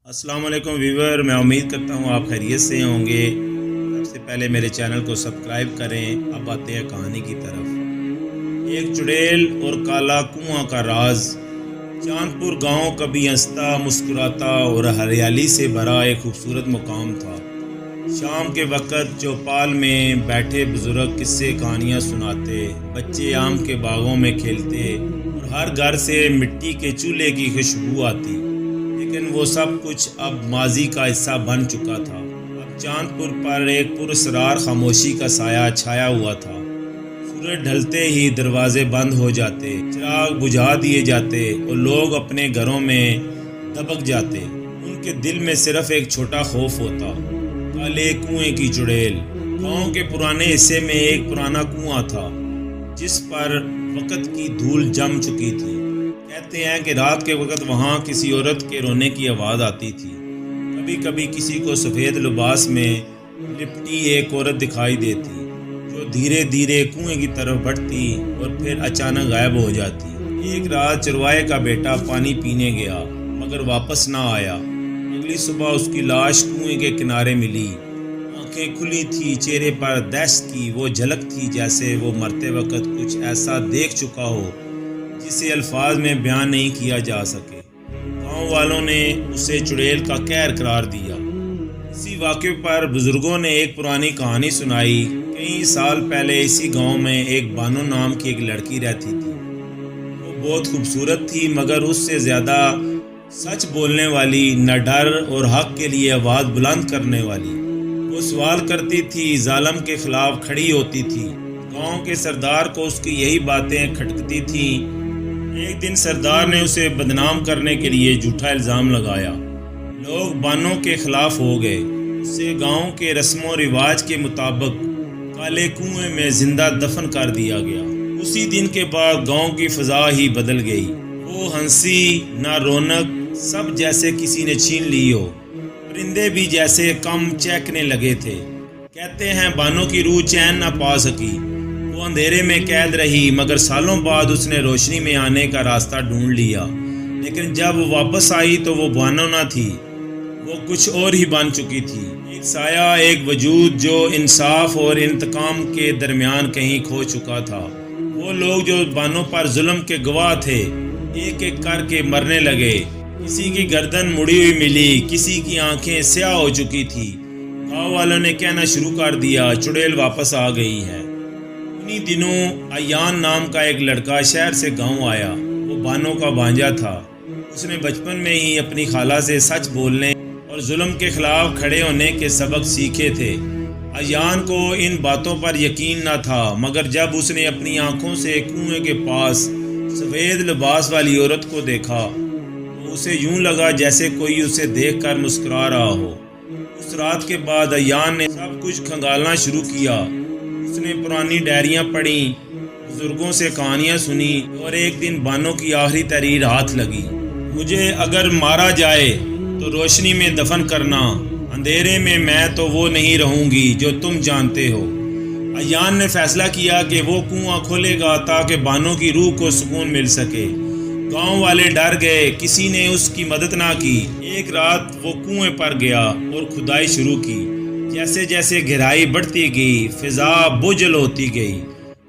السلام علیکم ویور، میں امید کرتا ہوں آپ خیریت سے ہوں گے۔ سب سے پہلے میرے چینل کو سبسکرائب کریں۔ اب آتے ہیں کہانی کی طرف۔ ایک چڑیل اور کالا کنواں کا راز۔ چاند پور گاؤں کبھی ہنستا مسکراتا اور ہریالی سے بھرا ایک خوبصورت مقام تھا۔ شام کے وقت چوپال میں بیٹھے بزرگ قصے کہانیاں سناتے، بچے آم کے باغوں میں کھیلتے اور ہر گھر سے مٹی کے چولہے کی خوشبو آتی۔ لیکن وہ سب کچھ اب ماضی کا حصہ بن چکا تھا۔ اب چاند پور پر ایک پراسرار خاموشی کا سایہ چھایا ہوا تھا۔ سورج ڈھلتے ہی دروازے بند ہو جاتے، چراغ بجھا دیے جاتے اور لوگ اپنے گھروں میں دبک جاتے۔ ان کے دل میں صرف ایک چھوٹا خوف ہوتا، کالے کنویں کی چڑیل۔ گاؤں کے پرانے حصے میں ایک پرانا کنواں تھا جس پر وقت کی دھول جم چکی تھی۔ کہتے ہیں کہ رات کے وقت وہاں کسی عورت کے رونے کی آواز آتی تھی۔ کبھی کبھی کسی کو سفید لباس میں لپٹی ایک عورت دکھائی دیتی جو دھیرے دھیرے کنویں کی طرف بڑھتی اور پھر اچانک غائب ہو جاتی۔ ایک رات چرواہے کا بیٹا پانی پینے گیا مگر واپس نہ آیا۔ اگلی صبح اس کی لاش کنویں کے کنارے ملی۔ آنکھیں کھلی تھی، چہرے پر دہشت کی وہ جھلک تھی جیسے وہ مرتے وقت کچھ ایسا دیکھ چکا ہو جسے الفاظ میں بیان نہیں کیا جا سکے۔ گاؤں والوں نے اسے چڑیل کا قہر قرار دیا۔ اسی واقعے پر بزرگوں نے ایک پرانی کہانی سنائی۔ کئی سال پہلے اسی گاؤں میں ایک بانو نام کی ایک لڑکی رہتی تھی۔ وہ بہت خوبصورت تھی مگر اس سے زیادہ سچ بولنے والی، نہ ڈر اور حق کے لیے آواز بلند کرنے والی۔ وہ سوال کرتی تھی، ظالم کے خلاف کھڑی ہوتی تھی۔ گاؤں کے سردار کو اس کی یہی باتیں کھٹکتی تھیں۔ ایک دن سردار نے اسے بدنام کرنے کے لیے جھوٹا الزام لگایا۔ لوگ بانو کے خلاف ہو گئے۔ اسے گاؤں کے رسم و رواج کے مطابق کالے کنویں میں زندہ دفن کر دیا گیا۔ اسی دن کے بعد گاؤں کی فضا ہی بدل گئی۔ وہ ہنسی نہ رونق، سب جیسے کسی نے چھین لی ہو۔ پرندے بھی جیسے کم چہکنے لگے تھے۔ کہتے ہیں بانو کی روح چین نہ پا سکی۔ وہ اندھیرے میں قید رہی مگر سالوں بعد اس نے روشنی میں آنے کا راستہ ڈھونڈ لیا۔ لیکن جب وہ واپس آئی تو وہ بانو نہ تھی، وہ کچھ اور ہی بن چکی تھی۔ ایک سایہ، ایک وجود جو انصاف اور انتقام کے درمیان کہیں کھو چکا تھا۔ وہ لوگ جو بانو پر ظلم کے گواہ تھے ایک ایک کر کے مرنے لگے۔ کسی کی گردن مڑی ہوئی ملی، کسی کی آنکھیں سیاہ ہو چکی تھی۔ گاؤں والوں نے کہنا شروع کر دیا، چڑیل واپس آ گئی ہے۔ انہی دنوں ایان نام کا ایک لڑکا شہر سے گاؤں آیا۔ وہ بانو کا بھانجا تھا۔ اس نے بچپن میں ہی اپنی خالہ سے سچ بولنے اور ظلم کے خلاف کھڑے ہونے کے سبق سیکھے تھے۔ ایان کو ان باتوں پر یقین نہ تھا مگر جب اس نے اپنی آنکھوں سے کنویں کے پاس سفید لباس والی عورت کو دیکھا تو اسے یوں لگا جیسے کوئی اسے دیکھ کر مسکرا رہا ہو۔ اس رات کے بعد ایان نے سب کچھ کھنگالنا شروع کیا۔ اس نے پرانی ڈائریاں پڑھیں، بزرگوں سے کہانیاں سنی اور ایک دن بانو کی آخری تحریر ہاتھ لگی۔ مجھے اگر مارا جائے تو روشنی میں دفن کرنا، اندھیرے میں تو وہ نہیں رہوں گی جو تم جانتے ہو۔ ایان نے فیصلہ کیا کہ وہ کنواں کھولے گا تاکہ بانو کی روح کو سکون مل سکے۔ گاؤں والے ڈر گئے، کسی نے اس کی مدد نہ کی۔ ایک رات وہ کنویں پر گیا اور کھدائی شروع کی۔ جیسے جیسے گہرائی بڑھتی گئی فضا بوجھل ہوتی گئی۔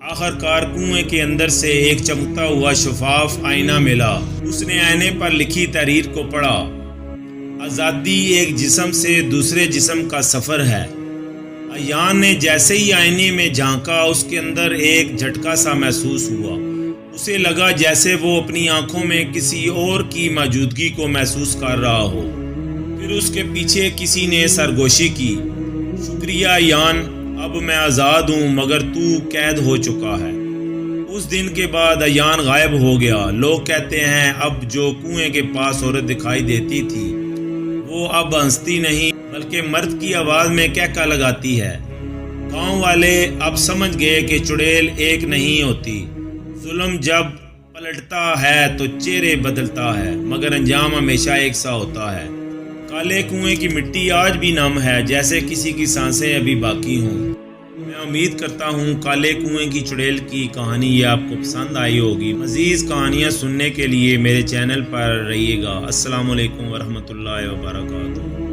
آخرکار کنویں کے اندر سے ایک چمکتا ہوا شفاف آئینہ ملا۔ اس نے آئینے پر لکھی تحریر کو پڑھا، آزادی ایک جسم سے دوسرے جسم کا سفر ہے۔ ایان نے جیسے ہی آئینے میں جھانکا اس کے اندر ایک جھٹکا سا محسوس ہوا۔ اسے لگا جیسے وہ اپنی آنکھوں میں کسی اور کی موجودگی کو محسوس کر رہا ہو۔ پھر اس کے پیچھے کسی نے سرگوشی کی، شکریہ ایان، اب میں آزاد ہوں مگر تو قید ہو چکا ہے۔ اس دن کے بعد ایان غائب ہو گیا۔ لوگ کہتے ہیں اب جو کنویں کے پاس عورت دکھائی دیتی تھی وہ اب ہنستی نہیں بلکہ مرد کی آواز میں کہکا لگاتی ہے۔ گاؤں والے اب سمجھ گئے کہ چڑیل ایک نہیں ہوتی۔ ظلم جب پلٹتا ہے تو چہرے بدلتا ہے مگر انجام ہمیشہ ایک سا ہوتا ہے۔ کالے کنویں کی مٹی آج بھی نم ہے جیسے کسی کی سانسیں ابھی باقی ہوں۔ میں امید کرتا ہوں کالے کنویں کی چڑیل کی کہانی یہ آپ کو پسند آئی ہوگی۔ مزید کہانیاں سننے کے لیے میرے چینل پر رہیے گا۔ السلام علیکم ورحمۃ اللہ وبرکاتہ۔